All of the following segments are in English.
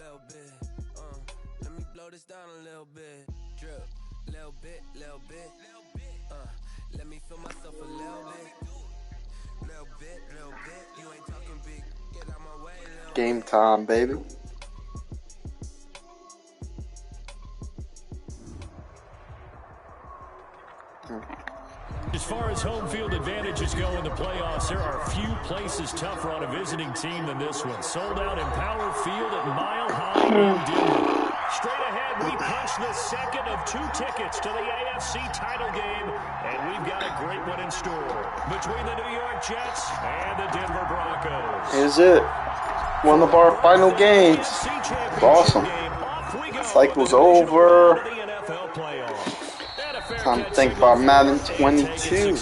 little bit. Let me blow this down a little bit. Drip, little bit. Let me feel myself a little bit. Little bit. You ain't talking big. Get out my way, little Game time, baby. As far as home field advantages go in the playoffs, there are few places tougher on a visiting team than this one. Sold out in Power Field at Mile High in Denver. Straight ahead, we punch the second of 2 tickets to the AFC title game, and we've got a great one in store between the New York Jets and the Denver Broncos. Here's it. One of our final games. It's awesome. Cycle's over. Time to think about Madden 22.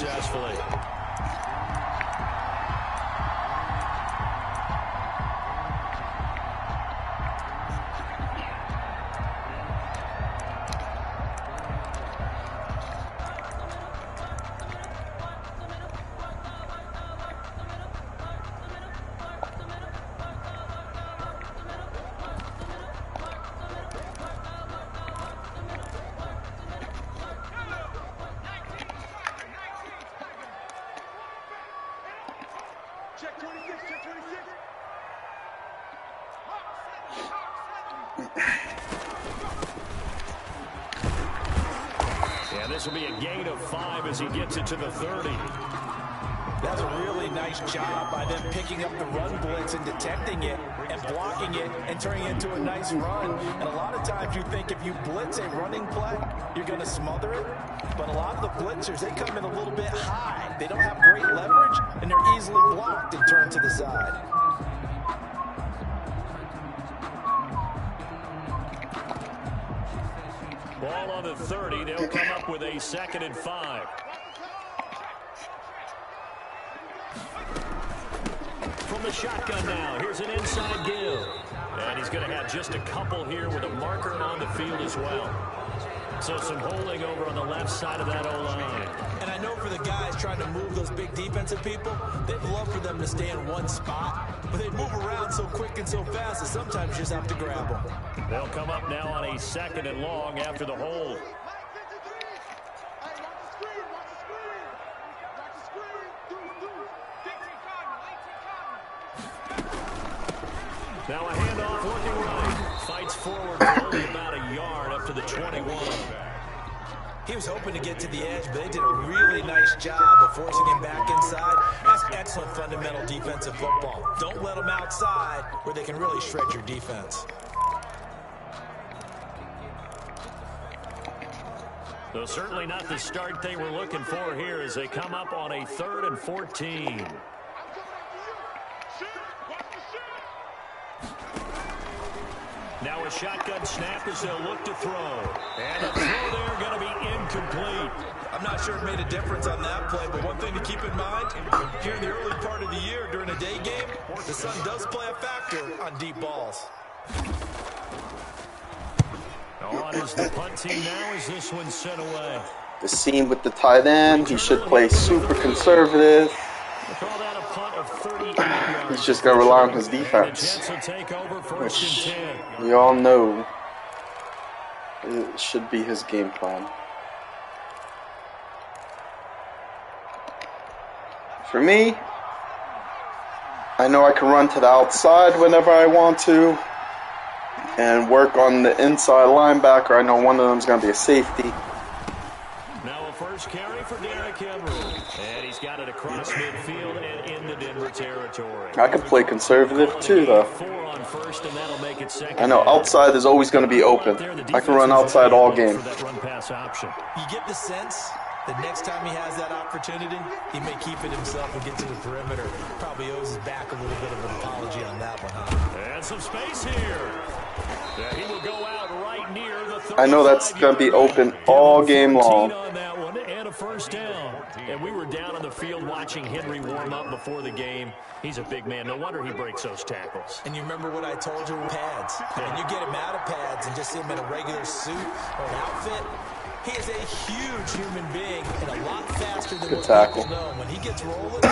Yeah, this will be a gain of 5 as he gets it to the 30. That's a really nice job by them picking up the run blitz and detecting it and blocking it and turning it into a nice run. And a lot of times you think if you blitz a running play, you're going to smother it. But a lot of the blitzers, they come in a little bit high. They don't have great leverage, and they're easily blocked and turned to the side. Ball on the 30. They'll come up with a 2nd and 5. From the shotgun now, here's an inside give. And he's going to have just a couple here with a marker on the field as well. So some holding over on the left side of that O-line. And I know for the guys trying to move those big defensive people, they'd love for them to stay in one spot. But they move around so quick and so fast that sometimes you just have to grab them. They'll come up now on a 2nd and long after the hold. Now a handoff looking right. Fights forward for only about a yard up to the 21. He was hoping to get to the edge, but they did a really nice job of forcing him back inside. That's excellent fundamental defensive football. Don't let them outside where they can really shred your defense. So certainly not the start they were looking for here as they come up on a 3rd and 14. Now a shotgun snap as they'll look to throw. And the throw there going to be incomplete. I'm not sure it made a difference on that play, but one thing to keep in mind, here in the early part of the year during a day game, the sun does play a factor on deep balls. On is the punt team now as this one's sent away. The scene with the tight end, he should play super conservative. Call that a punt of 38 yards. He's just going to rely on his defense, which we all know it should be his game plan. For me, I know I can run to the outside whenever I want to and work on the inside linebacker. I know one of them is going to be a safety. Now a first carry for Derrick Henry. And he's got it across midfield and into Denver territory. I can play conservative too, though. 4 on first, and that'll make it 2nd. I know outside is always going to be open. I can run outside all game. You get the sense that next time he has that opportunity, he may keep it himself and get to the perimeter. Probably owes his back a little bit of an apology on that one, huh? And some space here. Yeah, he will go out right near the 35. I know that's going to be open all game long. On that one and a first down. And we were down on the field watching Henry warm up before the game. He's a big man. No wonder he breaks those tackles. And you remember what I told you with pads. I mean, you get him out of pads and just see him in a regular suit or an outfit. He is a huge human being and a lot faster than what people know. When he gets rolling,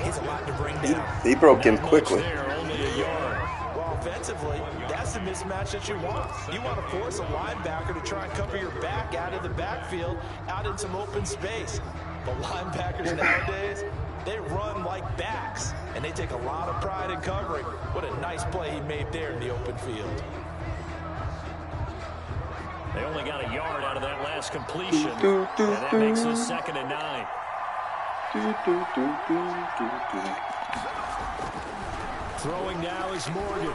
he's a lot to bring down. He broke him quickly. There, only a yard. Well, defensively, that's the mismatch that you want. You want to force a linebacker to try and cover your back out of the backfield, out in some open space. But linebackers nowadays, they run like backs, and they take a lot of pride in covering. What a nice play he made there in the open field. They only got a yard out of that last completion, and that makes this 2nd and 9. Throwing now is Morgan.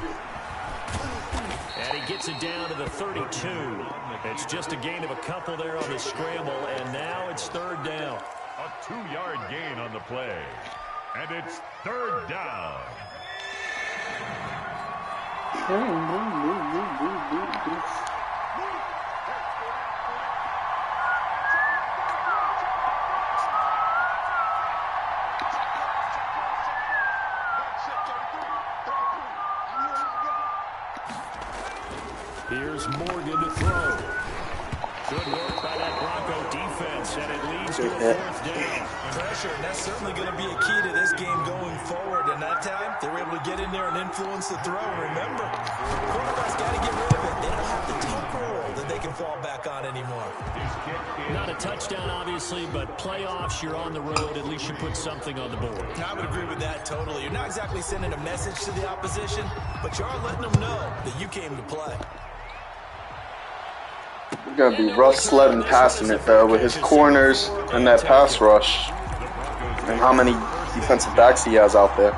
And he gets it down to the 32. It's just a gain of a couple there on the scramble, and now it's 3rd down. A 2-yard gain on the play. And it's 3rd down. Here's Morgan to throw. Good work by that Bronco defense, and it leads to a 4th down. Pressure, and that's certainly going to be a key to this game going forward. And that time, they were able to get in there and influence the throw. Remember, quarterbacks got to get rid of it. They don't have the deep roll that they can fall back on anymore. Not a touchdown, obviously, but playoffs, you're on the road. At least you put something on the board. I would agree with that totally. You're not exactly sending a message to the opposition, but you are letting them know that you came to play. We're going to be rough sledding passing it, though, with his corners and that pass rush. And how many defensive backs he has out there.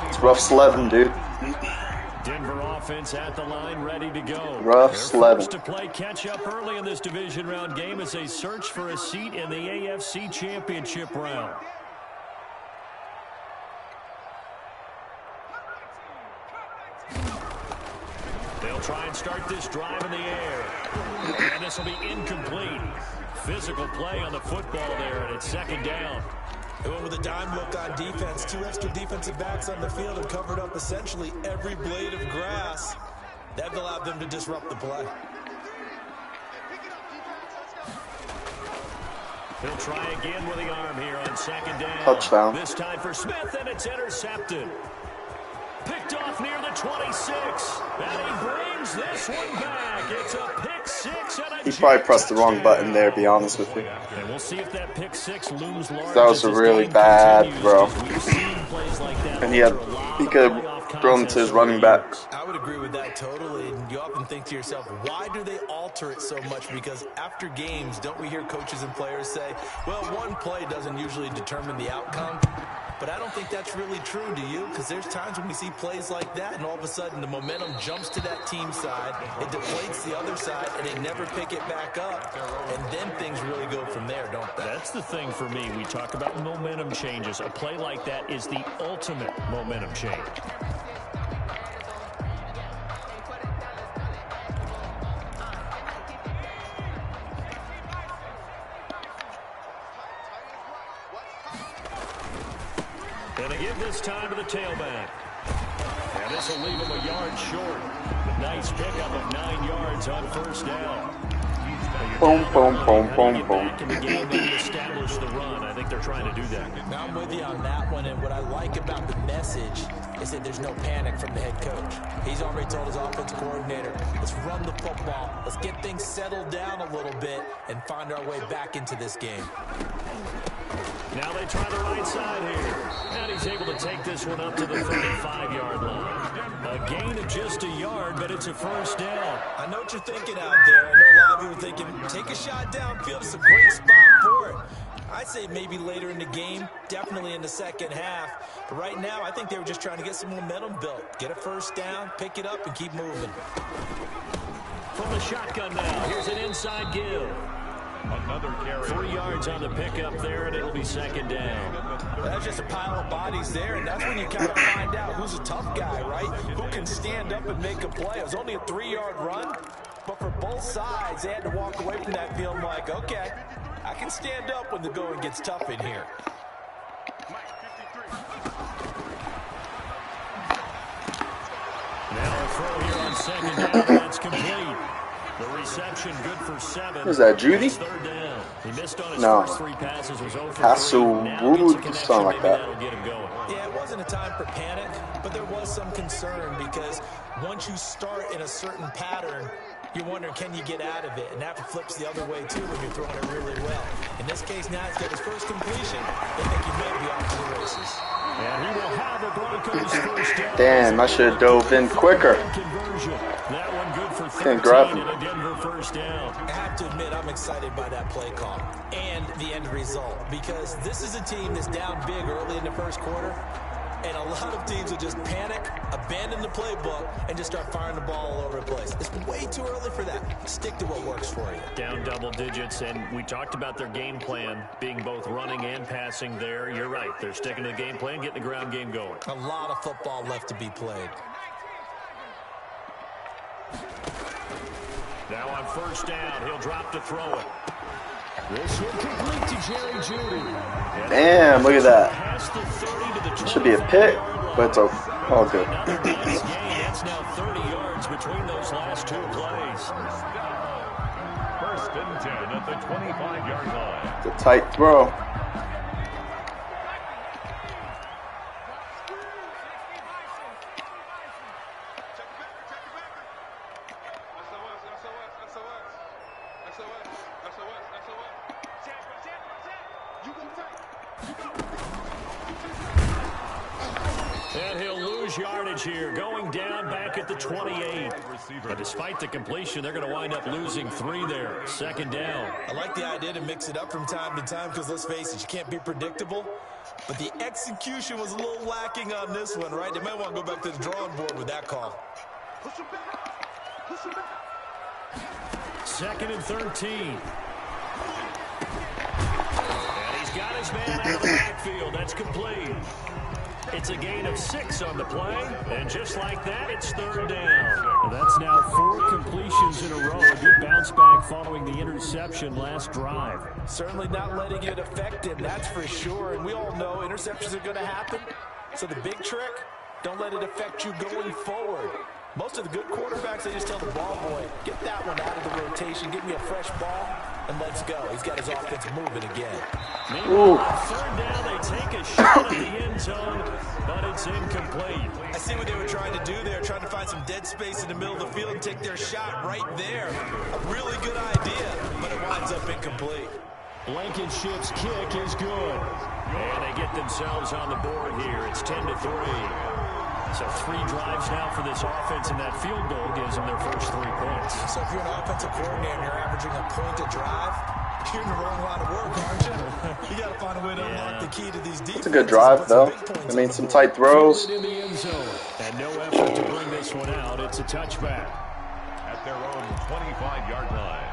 It's rough sledding, dude. Denver offense at the line, ready to go. Rough sledding. To play catch up early in this division round game as they search for a seat in the AFC Championship round. They'll try and start this drive in the air. And this will be incomplete. Physical play on the football there, and it's 2nd down. They went with a dime look on defense. 2 extra defensive backs on the field and covered up essentially every blade of grass. That allowed them to disrupt the play. He'll try again with the arm here on 2nd down. Touchdown. This time for Smith, and it's intercepted. Picked off near the 26. And he brings this one back. It's a pick 6 and a He probably pressed the wrong button there, to be honest with you. And we'll see if that pick 6 looms large. That was a really bad throw. And he could have thrown to his running back. I would agree with that totally. And you often think to yourself, why do they alter it so much? Because after games, don't we hear coaches and players say, well, one play doesn't usually determine the outcome. But I don't think that's really true, do you? Because there's times when we see plays like that, and all of a sudden the momentum jumps to that team side, it deflates the other side, and they never pick it back up. And then things really go from there, don't they? That's the thing for me. We talk about momentum changes. A play like that is the ultimate momentum change. And they give this time to the tailback. And this will leave him a yard short. A nice pickup of 9 yards on 1st down. Boom, boom, boom, boom, boom. In the game, maybe establish the run. I think they're trying to do that. Now I'm with you on that one, and what I like about the message is that there's no panic from the head coach. He's already told his offense coordinator, let's run the football, let's get things settled down a little bit, and find our way back into this game. Now they try the right side here. And he's able to take this one up to the 35-yard line. A gain of just a yard, but it's a 1st down. I know what you're thinking out there. I know a lot of you are thinking, take a shot downfield. It's a great spot for it. I'd say maybe later in the game, definitely in the 2nd half. But right now, I think they were just trying to get some momentum built. Get a 1st down, pick it up, and keep moving. From the shotgun now, here's an inside give. Another carry. 3 yards on the pickup there, and it'll be 2nd down. That's just a pile of bodies there, and that's when you kind of find out who's a tough guy, right? Who can stand up and make a play. It was only a 3-yard run, but for both sides, they had to walk away from that feeling like, okay, I can stand up when the going gets tough in here. Now a throw here on 2nd down, and that's complete. The reception good for 7. Is that Judy? It's third down. He missed on his No. first 3 passes, was 0 for 3. Hasu Now gets a Wood, connection, something like maybe that. that'll get him going. Yeah, it wasn't a time for panic, but there was some concern because once you start in a certain pattern, you're wondering, can you get out of it? And that flips the other way, too, when you're throwing it really well. In this case, now he's got his first completion. They think he may be off to the races. And he will have a Broncos first down. Damn, I should have dove in quicker. Conversion. That one good for 13 Can't grab him. and a Denver first down. I have to admit, I'm excited by that play call and the end result because this is a team that's down big early in the first quarter, and a lot of teams will just panic, abandon the playbook, and just start firing the ball all over the place. It's way too early for that. Stick to what works for you. Down double digits, and we talked about their game plan being both running and passing there. You're right. They're sticking to the game plan, getting the ground game going. A lot of football left to be played. Now on first down, he'll drop to throw it. This will complete to Jerry Judy. Damn, look at that. Past the 30 to the Should be a pick, but it's all good. Another nice gain. That's now 30 yards between those last 2 plays. First and 10 at the 25-yard line. It's a tight throw. And he'll lose yardage here, going down back at the 28. And despite the completion, they're going to wind up losing 3 there. Second down. I like the idea to mix it up from time to time because, let's face it, you can't be predictable. But the execution was a little lacking on this one, right? They might want to go back to the drawing board with that call. Second and 13. And he's got his man out of the backfield. That's complete. It's a gain of 6 on the play, and just like that, it's third down. That's now 4 completions in a row. A good bounce back following the interception last drive. Certainly not letting it affect him, that's for sure. And we all know interceptions are going to happen. So the big trick, don't let it affect you going forward. Most of the good quarterbacks, they just tell the ball boy, get that one out of the rotation, give me a fresh ball, and let's go. He's got his offense moving again. Meanwhile, on third down, they take a shot at the end zone, but it's incomplete. I see what they were trying to do there, trying to find some dead space in the middle of the field and take their shot right there. A really good idea, but it winds up incomplete. Blankenship's kick is good. And they get themselves on the board here. It's 10-3. So 3 drives now for this offense, and that field goal gives them their first 3 points. So if you're an offensive coordinator and you're averaging a point a drive, you're in the wrong line of work, aren't you? You got to find a way to unlock the key to these defenses. It's a good drive, though. I mean, some tight throws. In the end zone. And no effort to bring this one out. It's a touchback. At their own 25-yard line.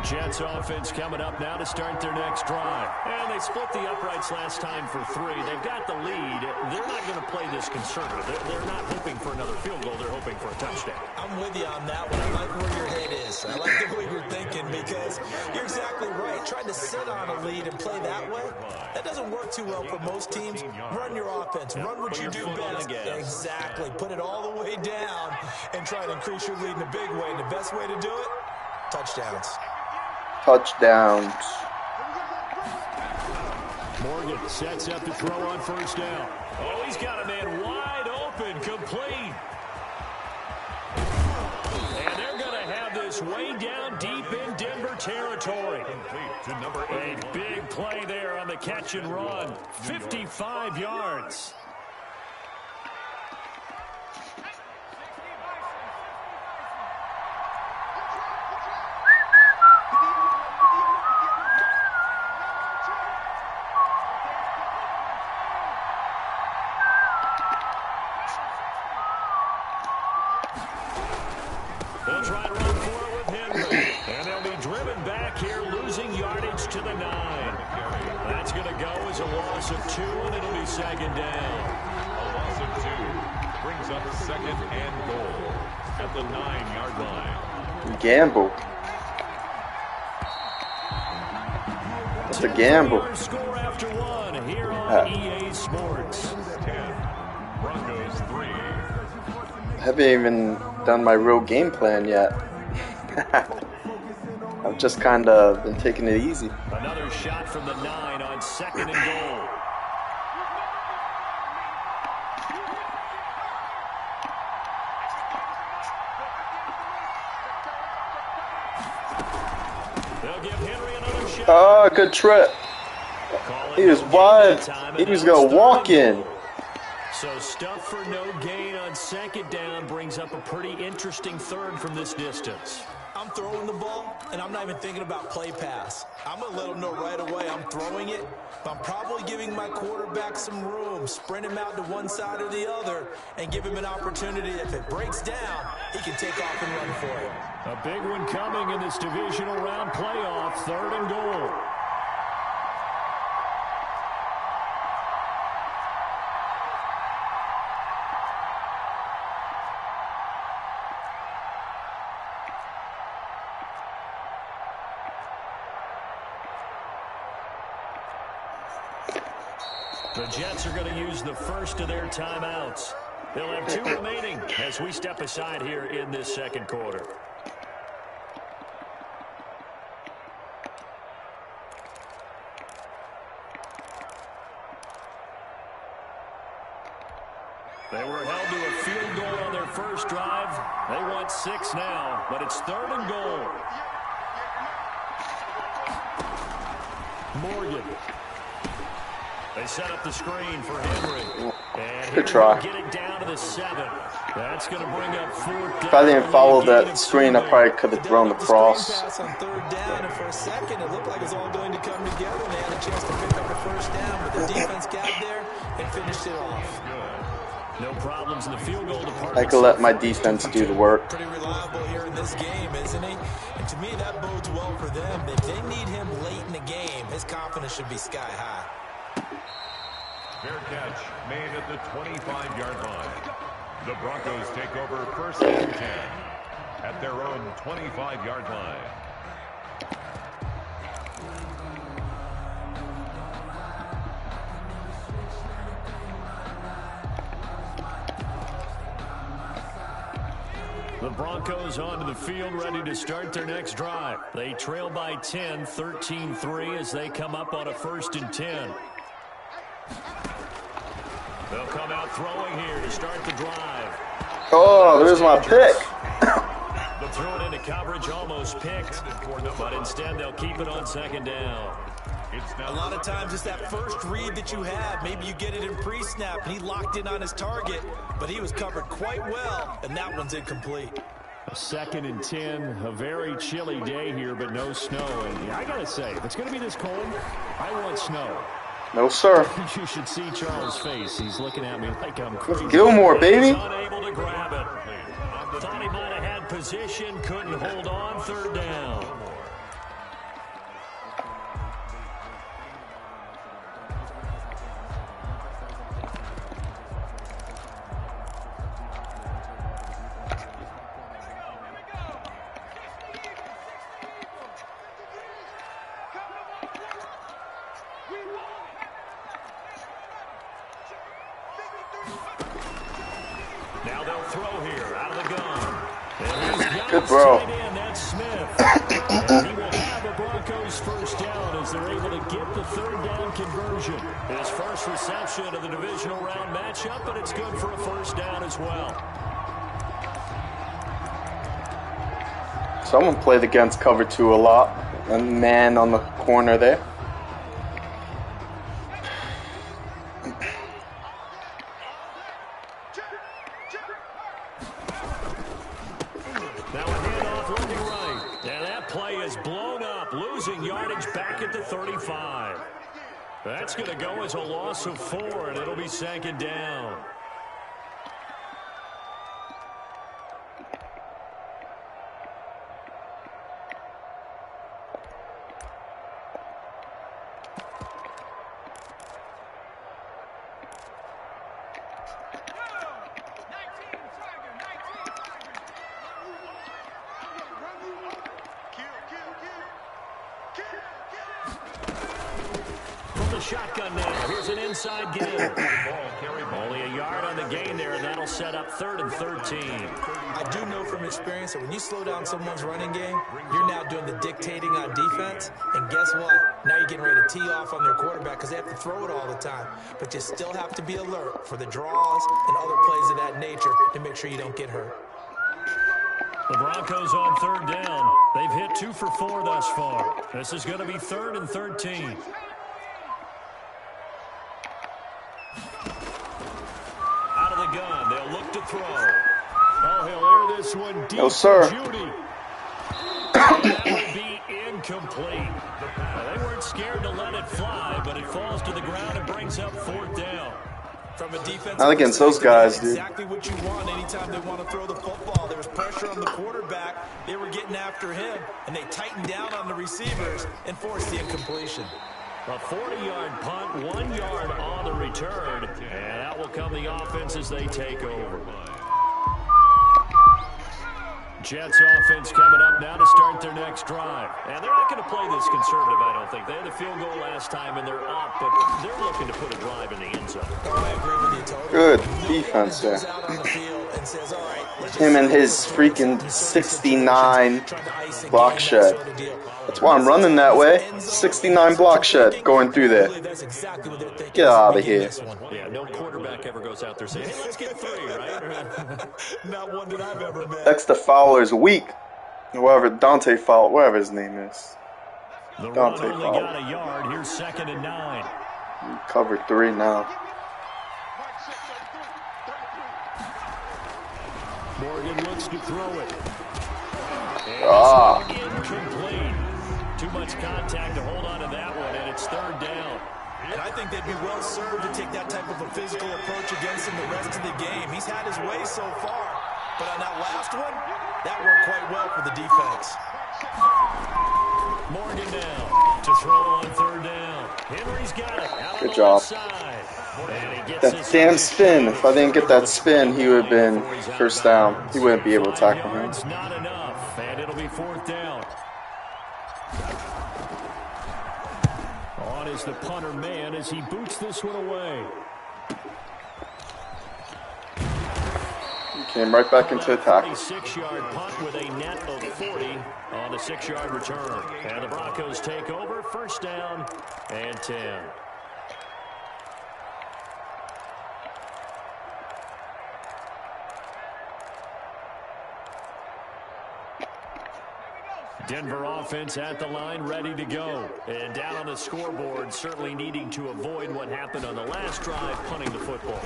Jets offense coming up now to start their next drive. And they split the uprights last time for 3. They've got the lead. They're not going to play this conservative. They're not hoping for another field goal. They're hoping for a touchdown. I'm with you on that one. I like where your head is. I like the way you're thinking because you're exactly right. Trying to sit on a lead and play that way, that doesn't work too well for most teams. Run your offense. Run what you do best. Exactly. Put it all the way down and try to increase your lead in a big way. And the best way to do it, touchdowns. Touchdowns. Morgan sets up to throw on first down. Oh, he's got a man wide open, complete. And they're going to have this way down deep in Denver territory. To number 8. A big play there on the catch and run. 55 yards. They'll try to run for it with Henry. And they'll be driven back here, losing yardage to the 9. That's going to go as a loss of 2, and it'll be second down. A loss of 2 brings up second and goal at the 9-yard line. Gamble. to gamble. Score after one here on EA Sports. 10. Broncos 3. I haven't even done my real game plan yet. I've just kind of been taking it easy. Another shot from the 9 on 2nd and goal. They'll give Henry another shot. Oh, good trip. He was wide. He was going to walk in. So stuff for no gain on 2nd down brings up a pretty interesting 3rd from this distance. I'm throwing the ball, and I'm not even thinking about play pass. I'm going to let him know right away I'm throwing it, but I'm probably giving my quarterback some room, sprint him out to one side or the other, and give him an opportunity. If it breaks down, he can take off and run for it. A big one coming in this divisional round playoff, 3rd and goal. The Jets are going to use the first of their timeouts. They'll have 2 remaining as we step aside here in this 2nd quarter. They were held to a field goal on their first drive. They want 6 now, but it's 3rd and goal. Morgan. They set up the screen for Henry. And good try. Get it down to the 7. That's going to bring up 4th down. If I didn't follow that screen, I probably could have thrown the cross. Pass on 3rd down, and for a second, it looked like it was all going to come together. They had a chance to pick up the 1st down, but the defense got there and finished it off. No problems in the field goal department. I could let my defense do the work. Pretty reliable here in this game, isn't he? And to me, that bodes well for them. If they need him late in the game, his confidence should be sky high. Fair catch made at the 25-yard line. The Broncos take over 1st and 10 at their own 25-yard line. The Broncos onto the field, ready to start their next drive. They trail by 10, 13-3 as they come up on a 1st and 10. They'll come out throwing here to start the drive. Oh, there's my pick. They'll throw it into coverage, almost picked, but instead they'll keep it on 2nd down. A lot of times it's that first read that you have. Maybe you get it in pre-snap, and he locked in on his target, but he was covered quite well, and that one's incomplete. A 2nd and 10, a very chilly day here, but no snow. And I got to say, if it's going to be this cold, I want snow. No, sir. You should see Charles' face. He's looking at me like I'm crazy. Gilmore, baby. He's unable to grab it. Thought he might have had position, couldn't hold on, 3rd down. Now they'll throw here out of the gun. Good throw. That's Smith. And he will have a Broncos 1st down as they're able to get the 3rd down conversion. His first reception of the divisional round matchup, but it's good for a 1st down as well. Someone played against cover 2 a lot. A man on the corner there. Now a handoff looking right. And that play is blown up, losing yardage back at the 35. That's going to go as a loss of 4, and it'll be 2nd down. the shotgun now. Here's an inside give. Only a yard on the gain there, and that'll set up 3rd and 13. I do know from experience that when you slow down someone's running game, you're now doing the dictating on defense. And guess what? Now you're getting ready to tee off on their quarterback because they have to throw it all the time. But you still have to be alert for the draws and other plays of that nature to make sure you don't get hurt. The Broncos on 3rd down. They've hit 2 for 4 thus far. This is going to be 3rd and 13. Out of the gun, they'll look to throw. Oh, he'll air this one deep. No, sir. Judy. And that would be incomplete. Well, they weren't scared to let it fly, but it falls to the ground and brings up 4th down. From a defense, Not against those guys, dude. Exactly what you want anytime they want to throw the football. There was pressure on the quarterback. They were getting after him, and they tightened down on the receivers and forced the incompletion. A 40-yard punt, 1 yard on the return, and that will come the offense as they take over. Jets offense coming up now to start their next drive. And they're not going to play this conservative, I don't think. They had the field goal last time, and they're up, but they're looking to put a drive in the end zone. I agree with you totally. Good defense there. Him and his freaking 69 block shed. That's why I'm running that way. 69 block shed going through there. Get out of here. Yeah, no quarterback ever goes out there saying, hey, let's get 3, right? Not one that I've ever met. That's the Fowler's week. Whoever, Dante Fowler, whatever his name is. The Dante run only Fowler. got a yard. Here's 2nd and 9. Cover 3 now. Morgan looks to throw it. Ah. Incomplete. Too much contact to hold on to that one, and it's 3rd down. And I think they'd be well served to take that type of a physical approach against him the rest of the game. He's had his way so far. But on that last one, that worked quite well for the defense. Morgan now to throw on 3rd down. Henry's got it. Out Good on the job. left side. And he gets That this damn one. spin. If I didn't get that spin, he would have been 1st down. He wouldn't be able to 5 tackle him. yards, not enough, and it'll be 4th down. On is the punter man as he boots this one away. He came right back into attack. 36-yard punt with a net of 40 on the 6-yard return. And the Broncos take over, 1st down and 10. Denver offense at the line, ready to go. And down on the scoreboard, certainly needing to avoid what happened on the last drive, punting the football.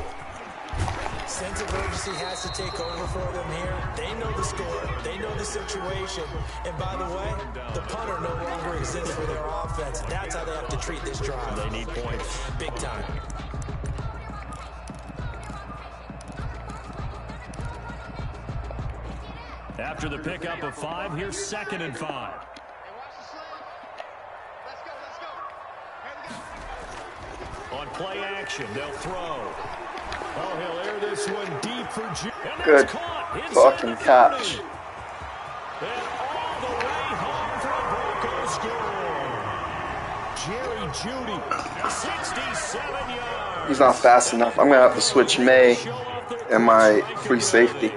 Sense of urgency has to take over for them here. They know the score. They know the situation. And by the way, the punter no longer exists for their offense. That's how they have to treat this drive. They need points. Big time. After the pickup of 5, here's 2nd and 5. On play action, they'll throw. Oh, he'll air this one deep for Judy. Good fucking catch. And all the way home for a Broncos score. Jerry Judy, 67 yards. He's not fast enough. I'm going to have to switch May and my free safety.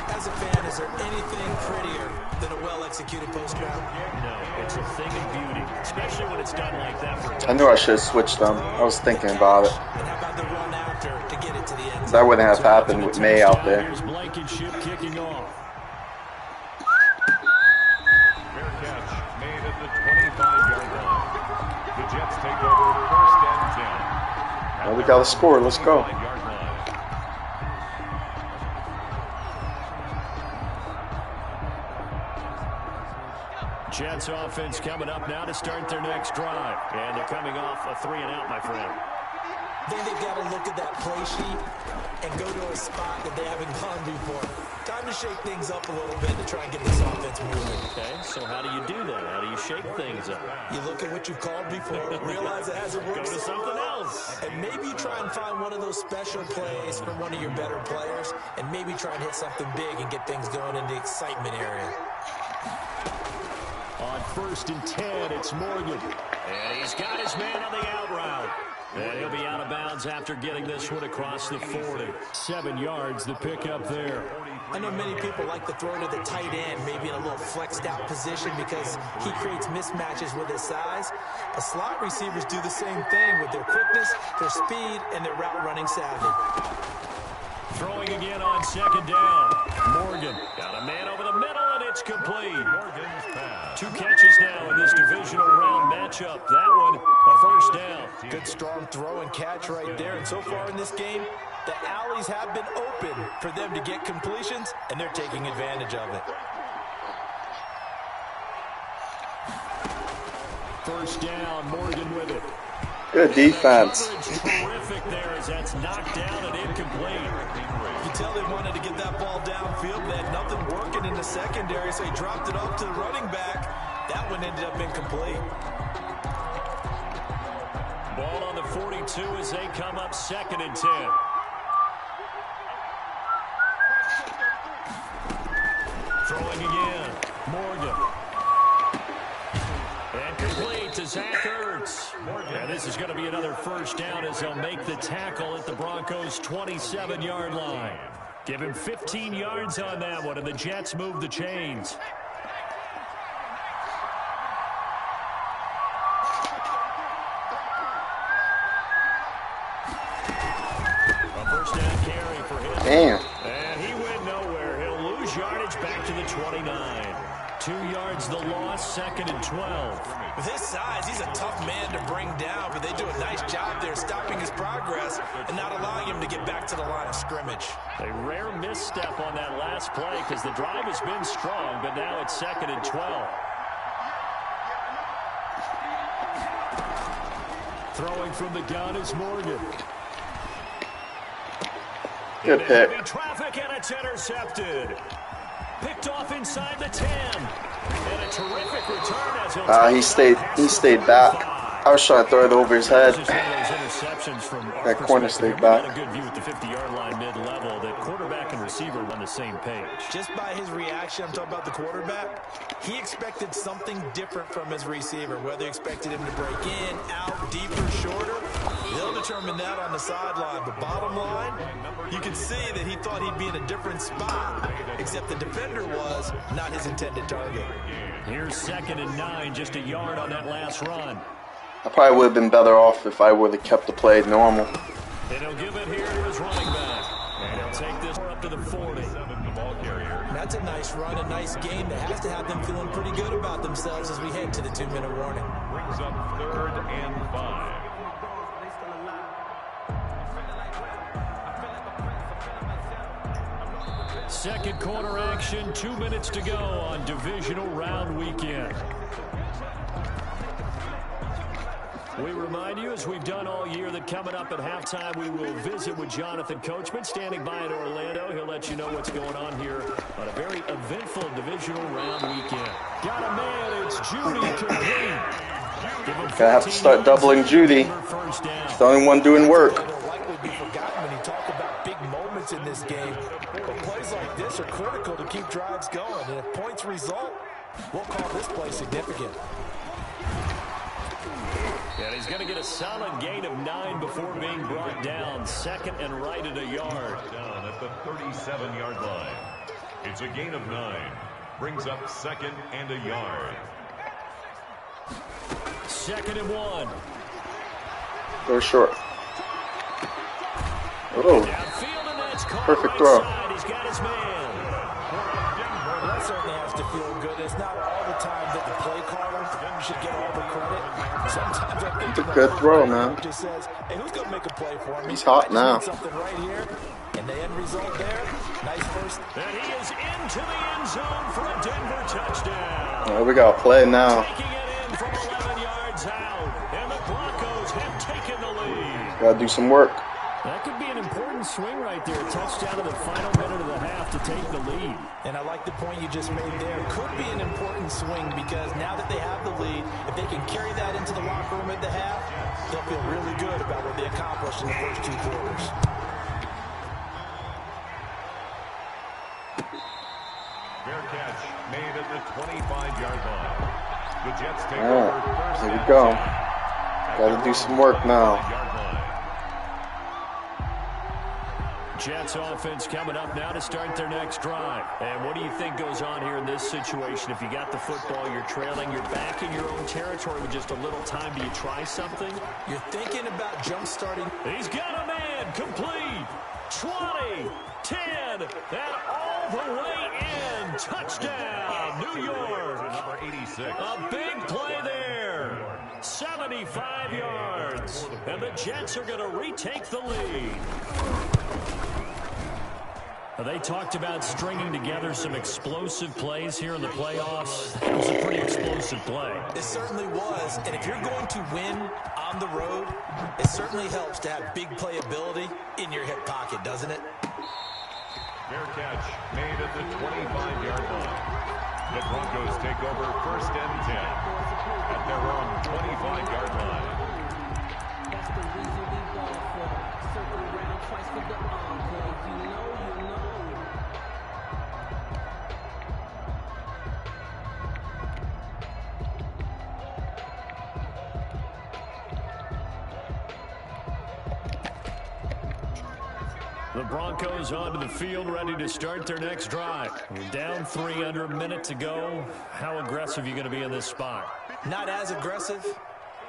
As a fan, is there anything prettier than a well-executed post route? No, it's a thing of beauty, especially when it's done like that. For I knew I should have switched them. I was thinking about it. And how about the run after to get it to the end zone? That wouldn't have happened with May out there. Here's Blankenship kicking off. Fair catch made at the 25-yard line. The Jets take over 1st and 10. Well, we got to score. Let's go. 25-yard line. Jets offense coming up now to start their next drive. And they're coming off a 3-and-out, my friend. Then they've got to look at that play sheet and go to a spot that they haven't gone before. Time to shake things up a little bit to try and get this offense moving. Okay, so how do you do that? How do you shake things up? You look at what you've called before, realize it hasn't worked. Go to something else. And maybe you try and find one of those special plays from one of your better players, and maybe try and hit something big and get things going in the excitement area. On first and 10. It's Morgan. And he's got his man on the out route. And he'll be out of bounds after getting this one across the 40. 7 yards, the pickup there. I know many people like to throw to the tight end, maybe in a little flexed out position because he creates mismatches with his size. But slot receivers do the same thing with their quickness, their speed, and their route running savvy. Throwing again on second down. Morgan got a man over the middle, and it's complete. Morgan's pass. 2 catches now in this divisional round matchup. That one, a first down. Good strong throw and catch right there. And so far in this game, the alleys have been open for them to get completions, and they're taking advantage of it. First down, Morgan with it. Good defense. Terrific there as that's knocked down and incomplete. You can tell they wanted to get that ball downfield. They had nothing working in the secondary, so he dropped it off to the running back. That one ended up incomplete. Ball on the 42 as they come up second and 10. Throwing again. Morgan. And complete to Zach Ertz. And this is going to be another first down as they'll make the tackle at the Broncos' 27-yard line. Give him 15 yards on that one, and the Jets move the chains. A first down carry for him. Damn. And he went nowhere. He'll lose yardage back to the 29. 2 yards the loss, second and 12. With his size, he's a tough man to bring down, but they do a nice job there stopping his progress and not allowing him to get back to the line of scrimmage. A rare misstep on that last play because the drive has been strong, but now it's second and 12. Throwing from the gun is Morgan. Good pick. Traffic, and it's intercepted. Picked off inside the 10. And a terrific return as He stayed back. I was trying to throw it over his head. That corner stayed back. A good view at the 50-yard line mid-level. The quarterback and receiver were on the same page. Just by his reaction, I'm talking about the quarterback, he expected something different from his receiver, whether he expected him to break in, out, deeper, shorter. They'll determine that on the sideline. But bottom line, you can see that he thought he'd be in a different spot, except the defender was not his intended target. Here's second and 9, just a yard on that last run. I probably would have been better off if I would have kept the play normal. And he'll give it here to his running back. And he'll take this up to the 40. That's a nice run, a nice game that has to have them feeling pretty good about themselves as we head to the 2-minute warning. Brings up 3rd and 5. Second quarter action, 2 minutes to go on divisional round weekend. We remind you, as we've done all year, that coming up at halftime, we will visit with Jonathan Coachman, standing by in Orlando. He'll let you know what's going on here on a very eventful divisional round weekend. Got a man, it's Judy complete. Gonna have to start doubling Judy. He's the only one doing work. It'll likely be forgotten when you talk about big moments in this game. But plays like this are critical to keep drives going. And if points result, we'll call this play significant. And he's going to get a solid gain of 9 before being brought down. Second and right at a yard. Down at the 37-yard line. It's a gain of 9. Brings up second and a yard. Second and 1. Go short. Oh, perfect throw. He's got his man. Well, that certainly has to feel good. It's not all the time that the play caller should get all the credit. Sometimes I think It's a good throw, man. just says, hey, who's going to make a play for me? He's hot now. Something right here. And the end result there, nice first. And he is into the end zone for a Denver touchdown. Oh, we got to play now. Taking it in from 11 yards out. And the Broncos have taken the lead. Got to do some work. That could be an important swing right there. Touchdown in the final minute of the half to take the lead. And I like the point you just made there. Could be an important swing because now that they have the lead, if they can carry that into the locker room at the half, they'll feel really good about what they accomplished in the first 2 quarters. Fair catch made at the 25-yard line. The Jets take All over right, first here we and go. 10 at Got their to do own some work now. 25-yard line. Jets offense coming up now to start their next drive. And what do you think goes on here in this situation? If you got the football, you're trailing, you're back in your own territory with just a little time. Do you try something? You're thinking about jump-starting. He's got a man complete. 20, 10, and all the way in. Touchdown, New York. Number 86. A big play there. 75 yards. And the Jets are going to retake the lead. They talked about stringing together some explosive plays here in the playoffs. It was a pretty explosive play. It certainly was, and if you're going to win on the road, it certainly helps to have big playability in your hip pocket, doesn't it? Fair catch made at the 25-yard line. The Broncos take over first and 10 at their own 25-yard line. That's the reason we ball for. Circle around twice with the encore. You know. The Broncos onto the field, ready to start their next drive. Down 3 under a minute to go. How aggressive are you going to be in this spot? Not as aggressive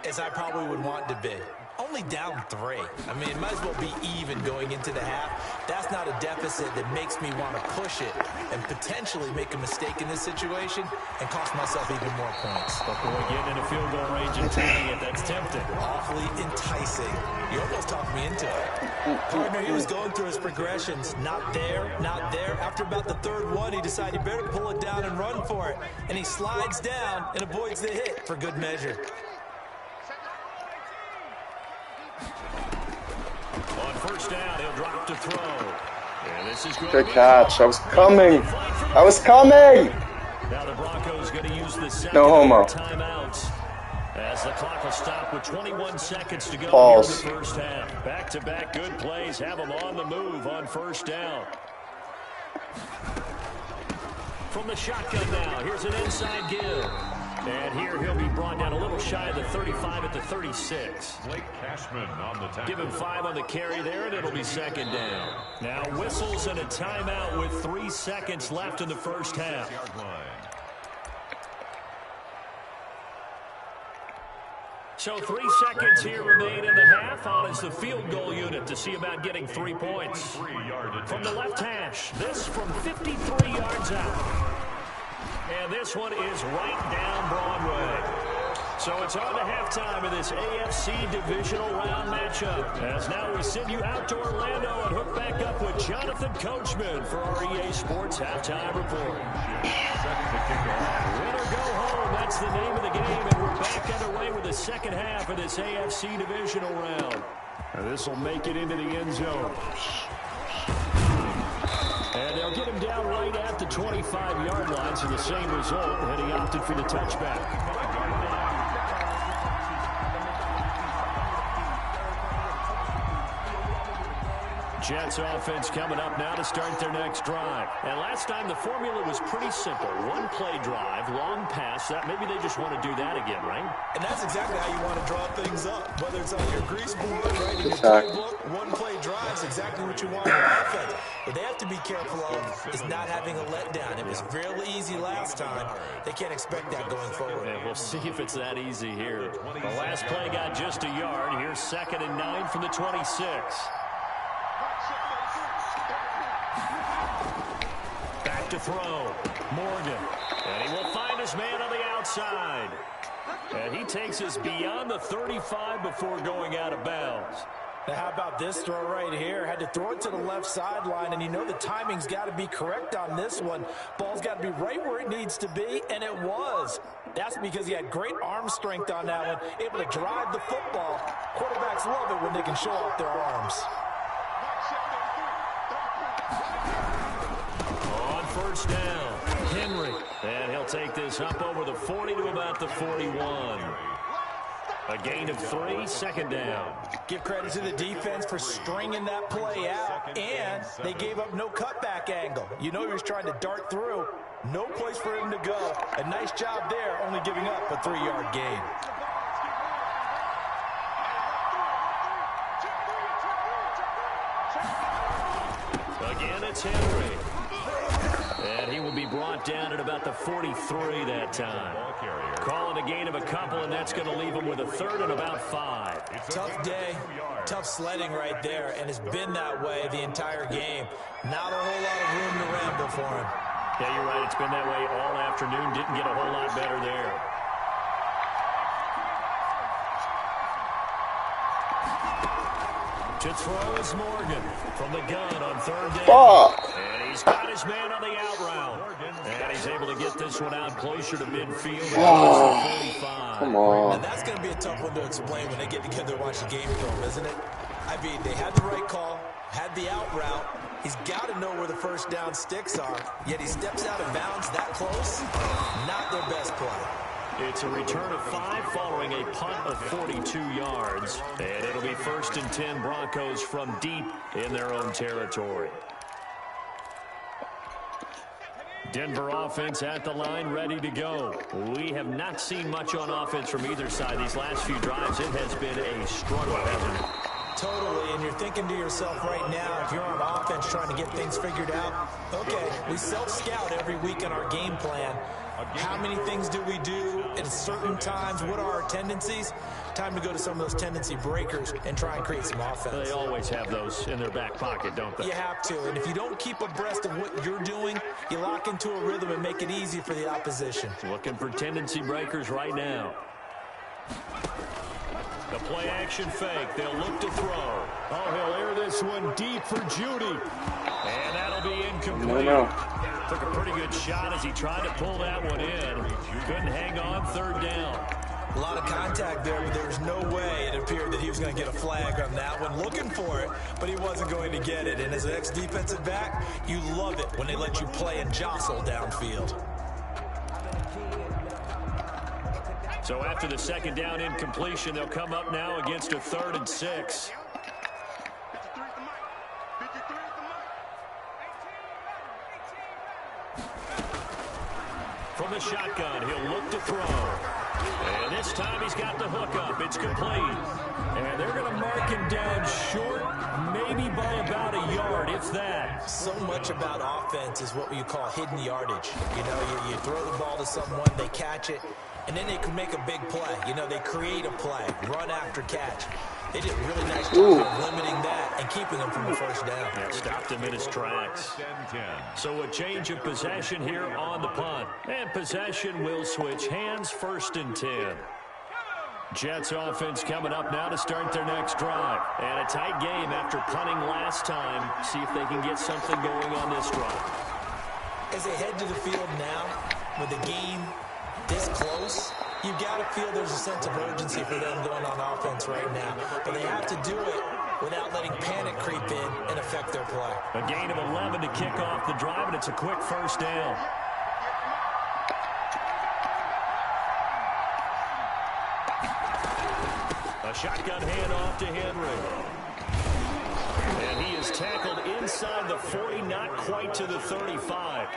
as I probably would want to be. Only down 3. I mean, it might as well be even going into the half. That's not a deficit that makes me want to push it and potentially make a mistake in this situation and cost myself even more points. But boy, getting in a field goal range and taking it, that's tempting. Awfully enticing. You almost talked me into it. Partner, he was going through his progressions. Not there, not there. After about the third one, he decided he better pull it down and run for it. And he slides down and avoids the hit for good measure. On first down, he'll drop to throw. And this is Good catch. I was coming. I was coming. Now the Broncos going to use the second No homo. timeout as the clock will stop with 21 seconds to go Balls. here in the first half. Back-to-back good plays have them on the move on first down. From the shotgun now, here's an inside give. And here he'll be brought down a little shy of the 35 at the 36. Blake Cashman on the tackle. Give him 5 on the carry there, and it'll be second down. Now whistles and a timeout with 3 seconds left in the first half. So 3 seconds here remain in the half. On is the field goal unit to see about getting 3 points. From the left hash, this from 53 yards out. And this one is right down Broadway. So it's on to halftime of this AFC divisional round matchup. As now we send you out to Orlando and hook back up with Jonathan Coachman for our EA Sports Halftime Report. Win or go home, that's the name of the game. And we're back underway with the second half of this AFC divisional round. And this will make it into the end zone. And they'll get him down right at the 25-yard line, so the same result, and he opted for the touchback. Jets offense coming up now to start their next drive. And last time the formula was pretty simple. 1 play drive, long pass. Maybe they just want to do that again, right? And that's exactly how you want to draw things up. Whether it's on your grease board, writing your playbook, 1 play drive is exactly what you want in your offense. What they have to be careful of is not having a letdown. It was really easy last time. They can't expect that going forward. And we'll see if it's that easy here. The last play got just a yard. Here's 2nd and 9 from the 26. Back to throw. Morgan. And he will find his man on the outside. And he takes us beyond the 35 before going out of bounds. Now, how about this throw right here? Had to throw it to the left sideline, and you know the timing's got to be correct on this one. Ball's got to be right where it needs to be, and it was. That's because he had great arm strength on that one, able to drive the football. Quarterbacks love it when they can show off their arms. On first down, Henry. And he'll take this up over the 40 to about the 41. A gain of 3, second down. Give credit to the defense for stringing that play out, and they gave up no cutback angle. You know he was trying to dart through. No place for him to go. A nice job there, only giving up a 3-yard gain. Again, it's Henry. And he will be brought down at about the 43 that time. Calling a gain of a couple, and that's going to leave him with a third and about 5. Tough day, tough sledding right there, and it's been that way the entire game. Not a whole lot of room to ramble for him. Yeah, you're right. It's been that way all afternoon. Didn't get a whole lot better there. To throw is Morgan from the gun on third down. And he's got his man on the out route. And he's able to get this one out closer to midfield. Come on. And that's going to be a tough one to explain when they get together and watch the game film, isn't it? I mean, they had the right call, had the out route. He's got to know where the first down sticks are, yet he steps out of bounds that close. Not their best play. It's a return of 5 following a punt of 42 yards. And it'll be 1st and 10 Broncos from deep in their own territory. Denver offense at the line, ready to go. We have not seen much on offense from either side. These last few drives, it has been a struggle, hasn't it? Totally, and you're thinking to yourself right now, if you're on offense trying to get things figured out, okay, we self-scout every week in our game plan. How many things do we do at certain times? What are our tendencies? Time to go to some of those tendency breakers and try and create some offense. They always have those in their back pocket, don't they? You have to, and if you don't keep abreast of what you're doing, you lock into a rhythm and make it easy for the opposition. Looking for tendency breakers right now. The play action fake. They'll look to throw. Oh, he'll air this one deep for Judy. And that'll be incomplete. Took a pretty good shot as he tried to pull that one in. Couldn't hang on, third down. A lot of contact there, but there was no way it appeared that he was going to get a flag on that one. Looking for it, but he wasn't going to get it. And as an ex-defensive back, you love it when they let you play and jostle downfield. So after the second down incompletion, they'll come up now against a 3rd and 6. From the shotgun, he'll look to throw. And this time he's got the hook up. It's complete. And they're going to mark him down short, maybe by about a yard, if that. So much about offense is what you call hidden yardage. You know, you throw the ball to someone, they catch it, and then they can make a big play. You know, they create a play, run after catch. They did a really nice job of limiting that and keeping him from the first down. Yeah, stopped him in his tracks. So a change of possession here on the punt. And possession will switch hands, 1st and 10. Jets offense coming up now to start their next drive. And a tight game after punting last time. See if they can get something going on this drive. As they head to the field now, with the game this close, you've got to feel there's a sense of urgency for them going on offense right now. But they have to do it without letting panic creep in and affect their play. A gain of 11 to kick off the drive, and it's a quick 1st down. A shotgun handoff to Henry. And he is tackled inside the 40, not quite to the 35.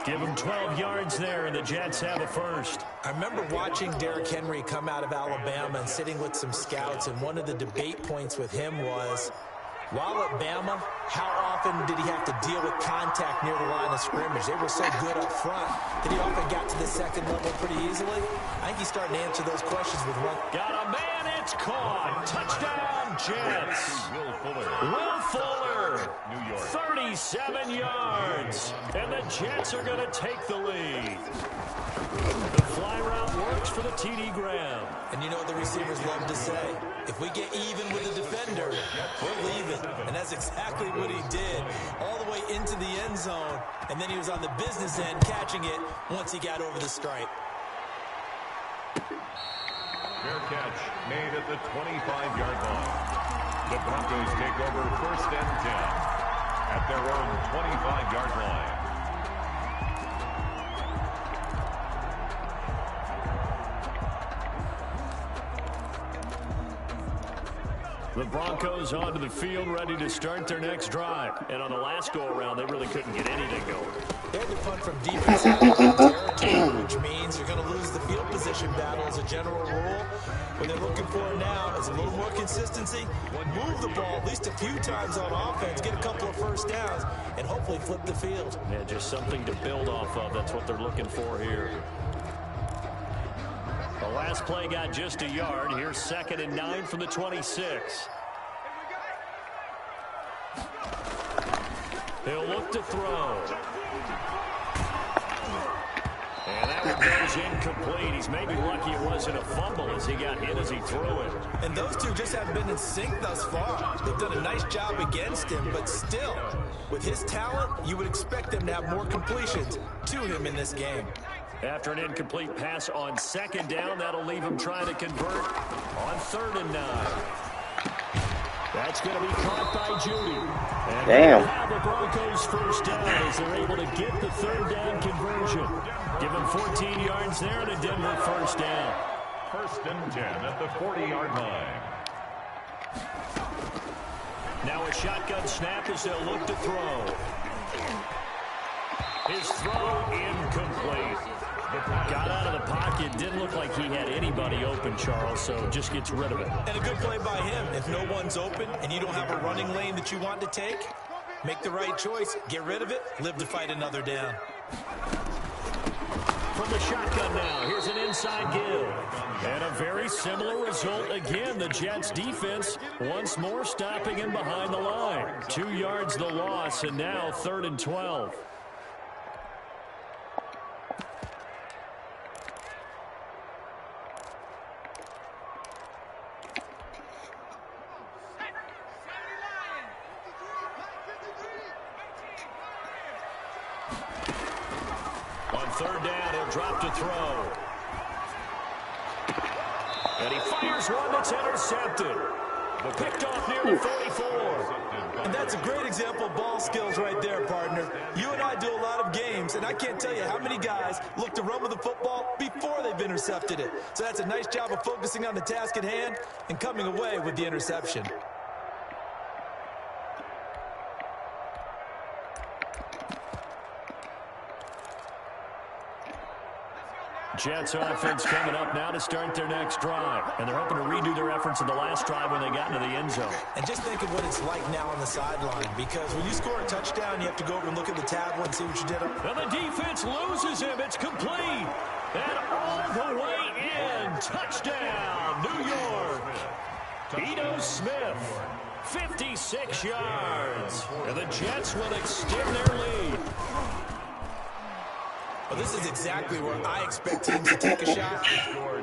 Give him 12 yards there, and the Jets have a first. I remember watching Derrick Henry come out of Alabama and sitting with some scouts, and one of the debate points with him was, while at Bama, how often did he have to deal with contact near the line of scrimmage? They were so good up front that he often got to the second level pretty easily. I think he's starting to answer those questions with one. Got a man, it's caught. Touchdown, Jets. Will Fuller, New York. 37 yards. And the Jets are going to take the lead. The fly route works for the TD Graham. And you know what the receivers love to say? If we get even with the defender, we're leaving. And that's exactly what he did. All the way into the end zone. And then he was on the business end catching it once he got over the stripe. Fair catch made at the 25-yard line. The Broncos take over 1st and 10 at their own 25-yard line. The Broncos onto the field, ready to start their next drive. And on the last go-around, they really couldn't get anything going. They had to punt from deep inside their own territory, which means you're going to lose the field position battle as a general rule. What they're looking for now is a little more consistency. Move the ball at least a few times on offense, get a couple of first downs, and hopefully flip the field. Yeah, just something to build off of. That's what they're looking for here. The last play got just a yard. Here's 2nd and 9 from the 26. He'll look to throw. And that one goes incomplete. He's maybe lucky it wasn't a fumble as he got hit as he threw it. And those two just haven't been in sync thus far. They've done a nice job against him, but still, with his talent, you would expect them to have more completions to him in this game. After an incomplete pass on 2nd down, that'll leave him trying to convert on 3rd and 9. That's going to be caught by Judy. And damn. Have the Broncos first down as they're able to get the 3rd down conversion. Give them 14 yards there and a Denver first down. 1st and 10 at the 40-yard line. Now a shotgun snap as they'll look to throw. His throw incomplete. Got out of the pocket. Didn't look like he had anybody open, Charles, so just gets rid of it. And a good play by him. If no one's open and you don't have a running lane that you want to take, make the right choice. Get rid of it. Live to fight another down. From the shotgun now, here's an inside give. And a very similar result again. The Jets defense once more stopping him behind the line. 2 yards the loss, and now 3rd and 12. On 3rd down, he'll drop to throw. And he fires one that's intercepted. Picked off near the 44. And that's a great example of ball skills right there, partner. You and I do a lot of games, and I can't tell you how many guys look to run with the football before they've intercepted it. So that's a nice job of focusing on the task at hand and coming away with the interception. Jets offense coming up now to start their next drive. And they're hoping to redo their efforts in the last drive when they got into the end zone. And just think of what it's like now on the sideline, because when you score a touchdown, you have to go over and look at the tablet and see what you did. And the defense loses him. It's complete. And all the way in. Touchdown, New York. Ito Smith, 56 yards. And the Jets will extend their lead. Well, this is exactly where I expect teams to take a shot.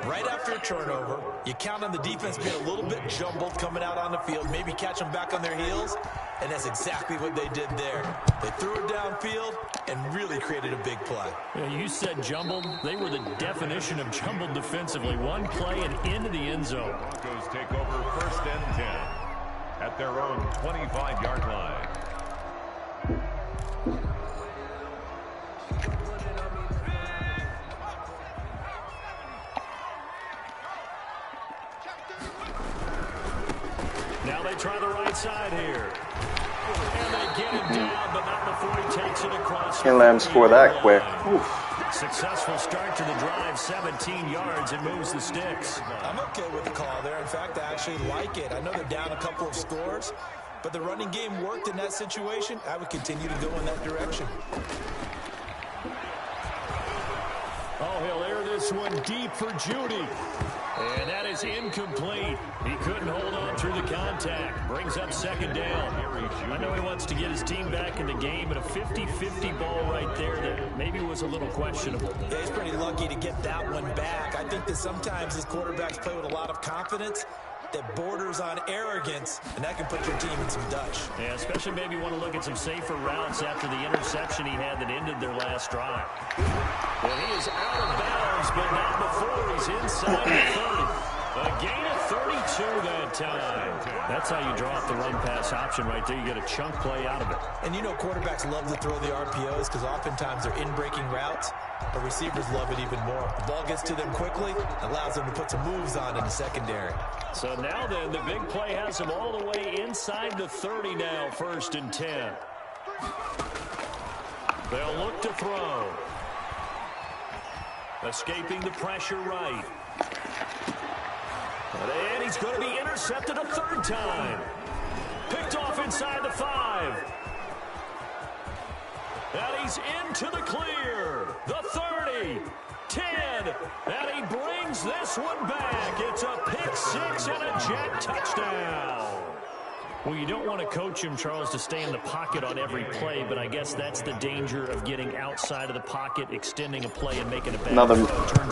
Right after a turnover, you count on the defense being a little bit jumbled coming out on the field, maybe catch them back on their heels, and that's exactly what they did there. They threw it downfield and really created a big play. Yeah, you said jumbled. They were the definition of jumbled defensively. One play and into the end zone. Broncos take over 1st and 10 at their own 25-yard line. Now they try the right side here. And they get him down, but not before he takes it across. Can't let him score that quick. Oof. Successful start to the drive, 17 yards, and moves the sticks. I'm okay with the call there. In fact, I actually like it. I know they're down a couple of scores, but the running game worked in that situation. I would continue to go in that direction. Oh, he'll air this one deep for Judy. And that is incomplete. He couldn't hold on through the contact. Brings up 2nd down. I know he wants to get his team back in the game, but a 50-50 ball right there that maybe was a little questionable. Yeah, he's pretty lucky to get that one back. I think that sometimes his quarterbacks play with a lot of confidence that borders on arrogance, and that can put your team in some Dutch. Yeah, especially maybe want to look at some safer routes after the interception he had that ended their last drive. Well, he is out of bounds, but not before he's inside the 30. A gain of two that time. That's how you draw up the run-pass option right there. You get a chunk play out of it. And you know quarterbacks love to throw the RPOs because oftentimes they're in-breaking routes, but receivers love it even more. The ball gets to them quickly, allows them to put some moves on in the secondary. So now then, the big play has them all the way inside the 30 now, 1st and 10. They'll look to throw. Escaping the pressure right. And he's going to be intercepted a 3rd time. Picked off inside the 5. And he's into the clear. The 30, 10, and he brings this one back. It's a pick 6 and a jet touchdown. Well, you don't want to coach him, Charles, to stay in the pocket on every play, but I guess that's the danger of getting outside of the pocket, extending a play, and making a bad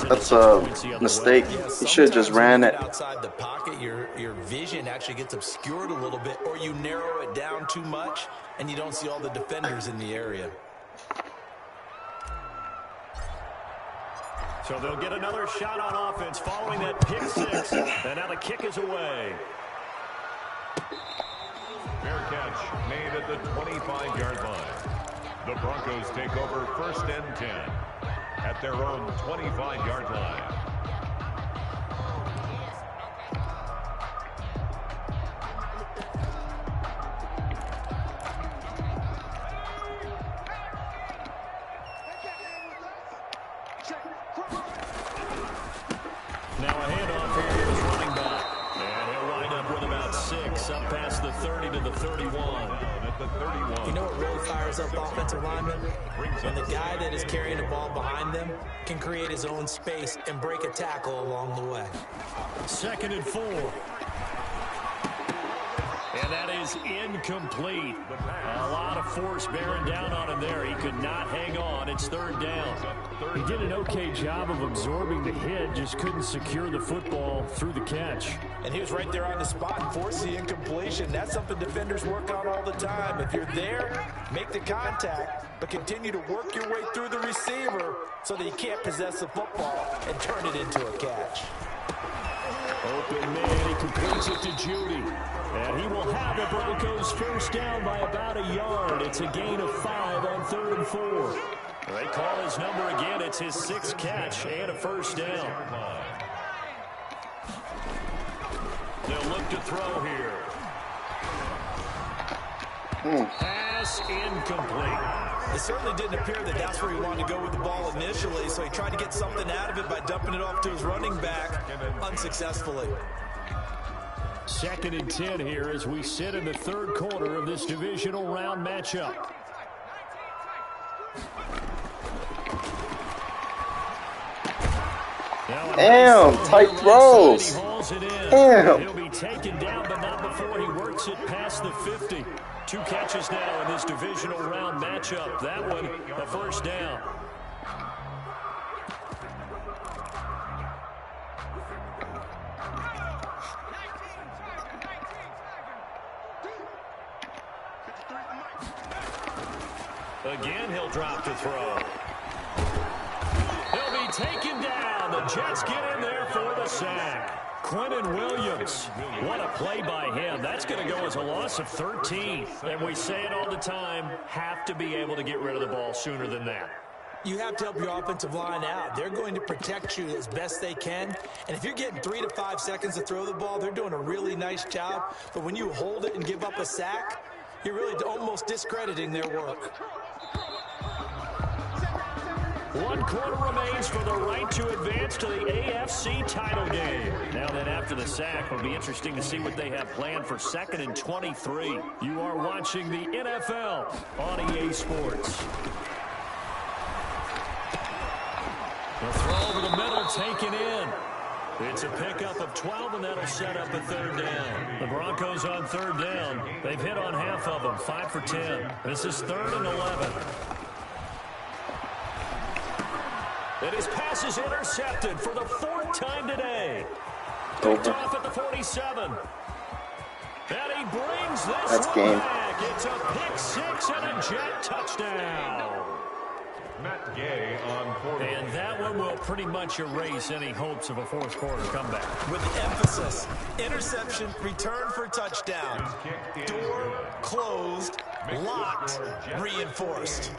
that's a mistake. He should have just ran it. Outside the pocket, your vision actually gets obscured a little bit, or you narrow it down too much, and you don't see all the defenders in the area. So they'll get another shot on offense following that pick 6, and now the kick is away. Fair catch made at the 25-yard line. The Broncos take over 1st and 10 at their own 25-yard line. Now a handoff here to his running back. And he'll wind up with about 6 up past the 30 to the 31. You know what really fires up offensive linemen? When the guy that is carrying the ball behind them can create his own space and break a tackle along the way. 2nd and 4. And that is incomplete. A lot of force bearing down on him there. He could not hang on. It's 3rd down. He did an okay job of absorbing the hit, just couldn't secure the football through the catch. And he was right there on the spot and forced the incompletion. That's something defenders work on all the time. If you're there, make the contact, but continue to work your way through the receiver so that he can't possess the football and turn it into a catch. Open man, he completes it to Judy. And he will have the Broncos 1st down by about a yard. It's a gain of 5 on 3rd and 4. They call his number again. It's his 6th catch and a 1st down. They'll look to throw here. Pass incomplete. It certainly didn't appear that that's where he wanted to go with the ball initially, so he tried to get something out of it by dumping it off to his running back unsuccessfully. 2nd and 10 here as we sit in the 3rd quarter of this divisional round matchup. Damn, tight throws. Damn. He'll be taken down, but not before he works it past the 50. 2 catches now in this divisional round matchup. That one, a 1st down. Again, he'll drop to throw. He'll be taken down. The Jets get in there for the sack. Quentin Williams. What a play by him. That's going to go as a loss of 13. And we say it all the time, have to be able to get rid of the ball sooner than that. You have to help your offensive line out. They're going to protect you as best they can. And if you're getting 3 to 5 seconds to throw the ball, they're doing a really nice job. But when you hold it and give up a sack, you're really almost discrediting their work. 1 quarter remains for the right to advance to the AFC title game. Now then, after the sack, it'll be interesting to see what they have planned for 2nd and 23. You are watching the NFL on EA Sports. The throw over the middle taken in. It's a pickup of 12, and that'll set up a 3rd down. The Broncos on 3rd down. They've hit on half of them, 5 for 10. This is 3rd and 11. And his pass is intercepted for the 4th time today. Picked off at the 47. And he brings this one back. It's a pick 6 and a jet touchdown. Matt Gay on 4. And that one will pretty much erase any hopes of a fourth quarter comeback. With emphasis, interception, return for touchdown. Door closed, locked, reinforced.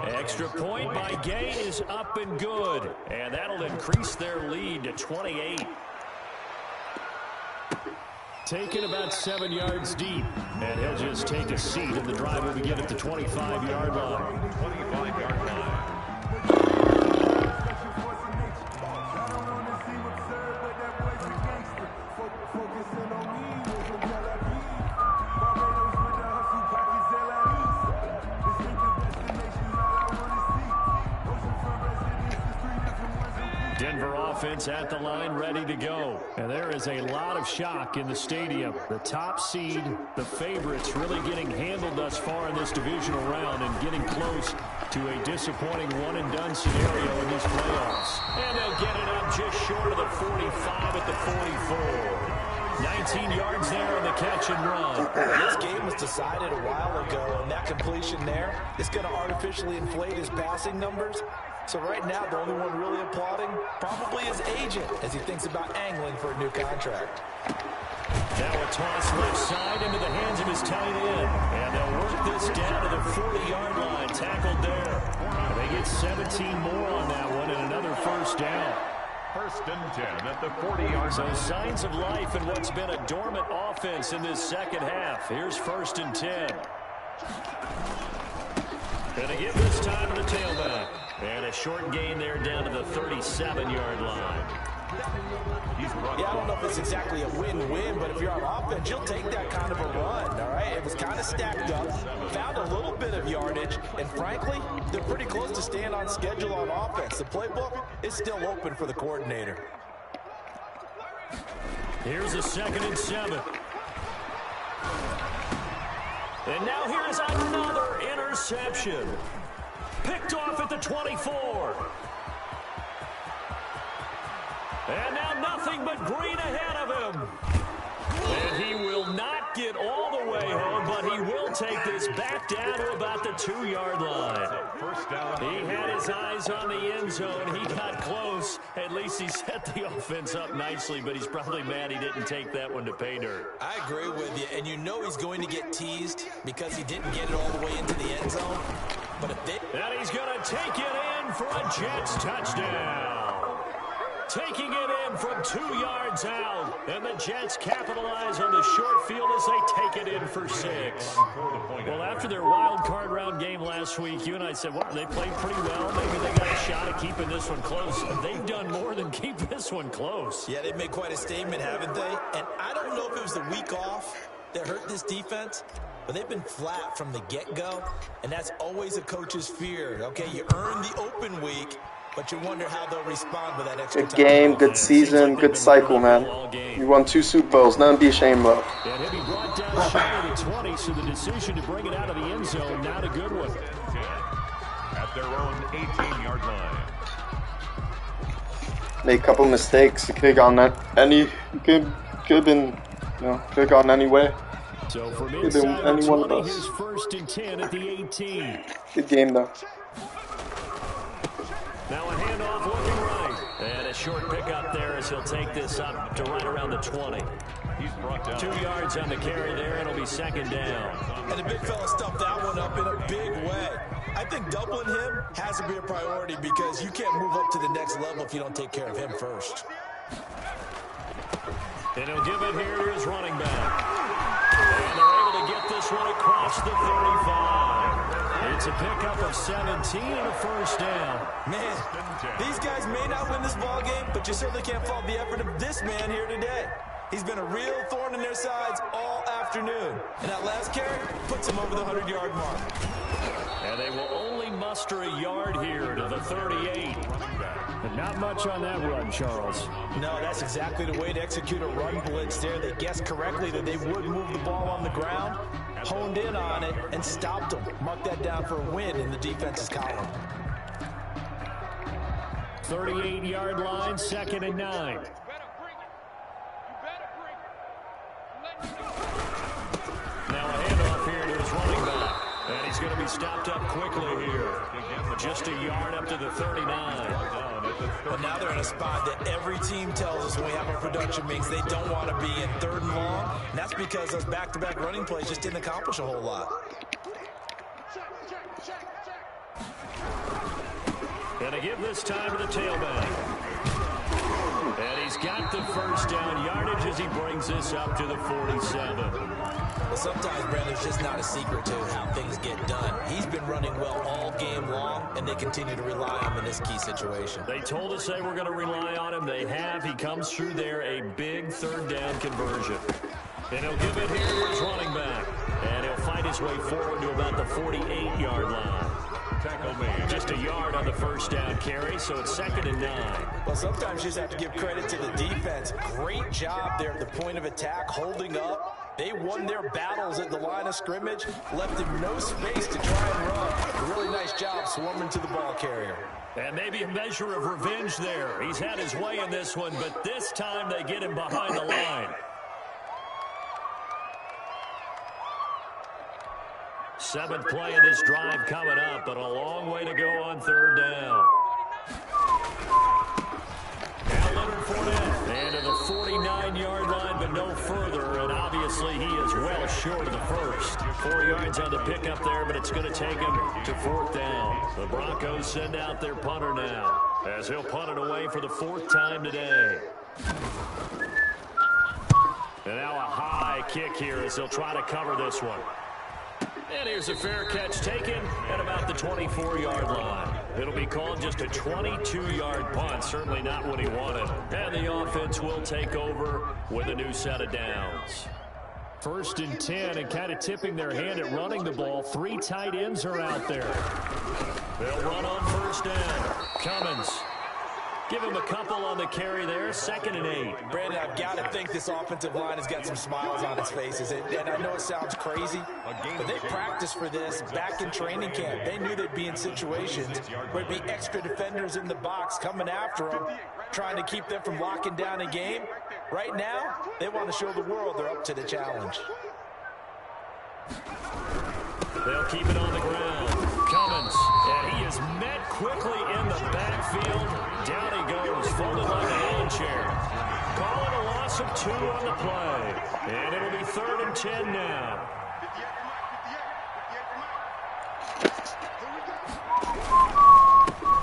Extra point by Gay is up and good. And that'll increase their lead to 28. Taken about 7 yards deep. And he'll just take a seat, and the drive will begin at the 25-yard line. 25-yard line. Denver offense at the line, ready to go. And there is a lot of shock in the stadium. The top seed, the favorites, really getting handled thus far in this divisional round and getting close to a disappointing one-and-done scenario in these playoffs. And they'll get it up just short of the 45 at the 44. 19 yards there on the catch and run. This game was decided a while ago, and that completion there is going to artificially inflate his passing numbers. So right now, the only one really applauding probably his agent as he thinks about angling for a new contract. Now a toss left side into the hands of his tight end. And they'll work this down to the 40-yard line, tackled there. And they get 17 more on that one and another first down. First and 10 at the 40-yard line. So signs of life in what's been a dormant offense in this second half. Here's first and 10. Gonna give this time to the tailback. And a short gain there down to the 37-yard line. Yeah, I don't know if it's exactly a win-win, but if you're on offense, you'll take that kind of a run, all right? It was kind of stacked up, found a little bit of yardage, and frankly, they're pretty close to staying on schedule on offense. The playbook is still open for the coordinator. Here's a 2nd and 7. And now here's another interception. Picked off at the 24. And now nothing but green ahead of him. And he will not get all the way home, but he will take this back down to about the 2-yard line. First down. He had his eyes on the end zone. He got close. At least he set the offense up nicely, but he's probably mad he didn't take that one to pay dirt. I agree with you, and you know he's going to get teased because he didn't get it all the way into the end zone. But if they... And he's going to take it in for a Jets touchdown. Taking it in from 2 yards out. And the Jets capitalize on the short field as they take it in for 6. Well, after their wild card round game last week, you and I said, well, they played pretty well. Maybe they got a shot at keeping this one close. They've done more than keep this one close. Yeah, they've made quite a statement, haven't they? And I don't know if it was the week off that hurt this defense, but they've been flat from the get-go, and that's always a coach's fear. Okay, you earn the open week, but you wonder how they'll respond with that extra Good time. game, good season, good cycle, man. You won 2 Super Bowls, nothing to be ashamed of. And he'll be brought down shy of the 20, so the decision to bring it out of the end zone, not a good one. At their own 18-yard line. Made a couple mistakes. It could have gone could have been, could have gone any way. So from Could have inside been the any one of 20, us. here's first and 10 at the 18. Good game though. Now a handoff looking right. And a short pickup there as he'll take this up to right around the 20. He's brought down. 2 yards on the carry there, and it'll be second down. And the big fella stuffed that one up in a big way. I think doubling him has to be a priority because you can't move up to the next level if you don't take care of him first. And he'll give it here to his running back. And they're able to get this one across the 35. It's a pickup of 17 and a first down. Man, these guys may not win this ball game, but you certainly can't fault the effort of this man here today. He's been a real thorn in their sides all afternoon. And that last carry puts him over the 100-yard mark. And they will only muster a yard here to the 38. But not much on that run, Charles. No, that's exactly the way to execute a run blitz there. They guessed correctly that they would move the ball on the ground, honed in on it, and stopped them. Mark that down for a win in the defense's column. 38-yard line, 2nd and 9. Now a handoff here to his running back. And he's going to be stopped up quickly here. Just a yard up to the 39. But now they're in a spot that every team tells us when we have our production meetings they don't want to be in, 3rd and long. And that's because those back-to-back running plays just didn't accomplish a whole lot. And to give this time to the tailback. And he's got the first down yardage as he brings this up to the 47. Well, sometimes, Brandon, it's just not a secret to how things get done. He's been running well all game long, and they continue to rely on him in this key situation. They told us they were going to rely on him. They have. He comes through there, a big 3rd down conversion. And he'll give it here to his running back. And he'll fight his way forward to about the 48-yard line. Just a yard on the first down carry, so it's 2nd and 9. Well, sometimes you just have to give credit to the defense. Great job there at the point of attack, holding up. They won their battles at the line of scrimmage, left him no space to try and run. A really nice job swarming to the ball carrier. And maybe a measure of revenge there. He's had his way in this one, but this time they get him behind the line. 7th play of this drive coming up, but a long way to go on 3rd down. Now Leonard Fournette, and to the 49-yard line, but no further, and obviously he is well short of the first. 4 yards on the pickup there, but it's going to take him to 4th down. The Broncos send out their punter now, as he'll punt it away for the 4th time today. And now a high kick here as they'll try to cover this one. And here's a fair catch taken at about the 24-yard line. It'll be called just a 22-yard punt, certainly not what he wanted. And the offense will take over with a new set of downs. 1st and 10, and kind of tipping their hand at running the ball. 3 tight ends are out there. They'll run on 1st down. Cummins. Give him a couple on the carry there. 2nd and 8. Brandon, I've got to think this offensive line has got some smiles on its faces. And I know it sounds crazy, but they practiced for this back in training camp. They knew they'd be in situations where there'd be extra defenders in the box coming after them, trying to keep them from locking down a game. Right now, they want to show the world they're up to the challenge. They'll keep it on the ground. Cummins, and he is met quickly in the backfield. Down he goes, folded like a lawn chair. Calling a loss of 2 on the play. And it'll be 3rd and 10 now.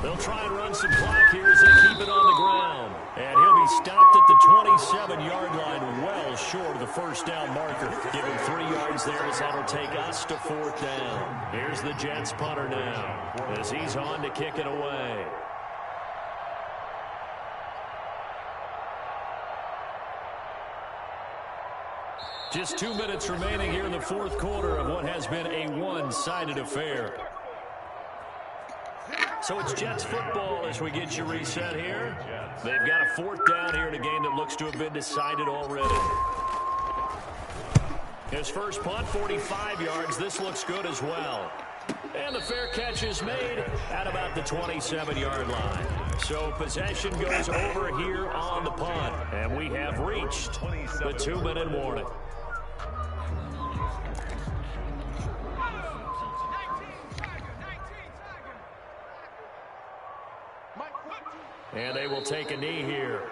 They'll try and run some clock here as they keep it on the ground. And he'll be stopped at the 27-yard line, well short of the first down marker. Give him 3 yards there as that'll take us to 4th down. Here's the Jets punter now as he's on to kick it away. Just 2 minutes remaining here in the 4th quarter of what has been a one-sided affair. So it's Jets football as we get you reset here. They've got a 4th down here in a game that looks to have been decided already. His first punt, 45 yards. This looks good as well. And the fair catch is made at about the 27-yard line. So possession goes over here on the punt. And we have reached the 2-minute warning. And they will take a knee here.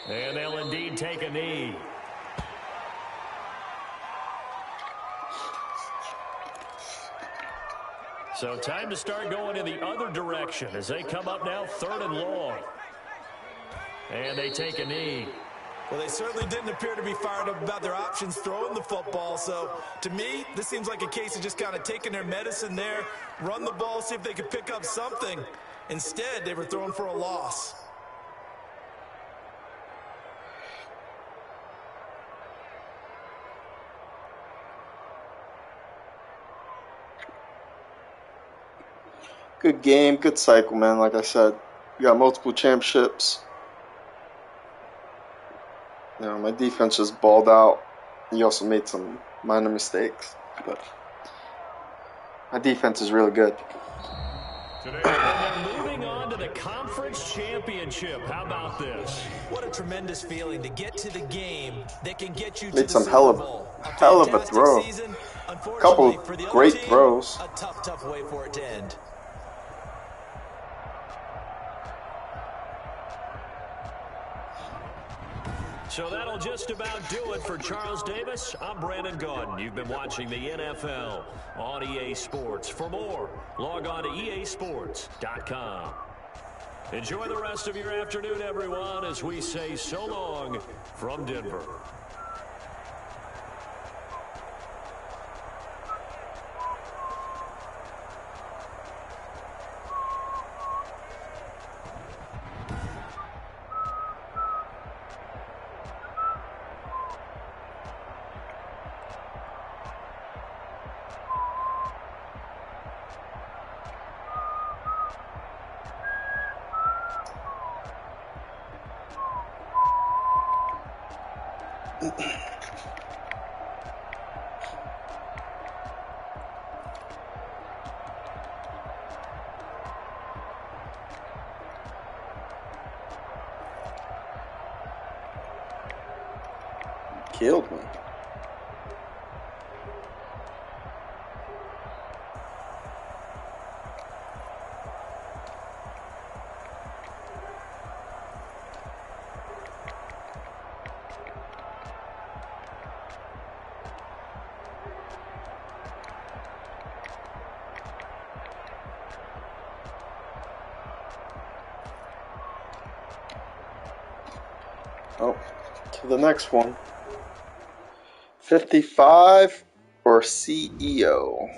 And they'll indeed take a knee. So time to start going in the other direction as they come up now 3rd and long. And they take a knee. Well, they certainly didn't appear to be fired up about their options throwing the football. So, to me, this seems like a case of just kind of taking their medicine there, run the ball, see if they could pick up something. Instead, they were throwing for a loss. Good game, good cycle, man. Like I said, we got multiple championships. You know, my defense just balled out. He also made some minor mistakes, but My defense is really good. And they're moving on to the conference championship. How about this? What a tremendous feeling to get to the game that can get you to Made the some Super Bowl. A hell of a fantastic throw. season. Unfortunately Couple for the other great team, throws. a tough way for it to end. So that'll just about do it for Charles Davis. I'm Brandon Gaudin. You've been watching the NFL on EA Sports. For more, log on to easports.com. Enjoy the rest of your afternoon, everyone, as we say so long from Denver. Killed me. Oh, to the next one. 55 or CEO.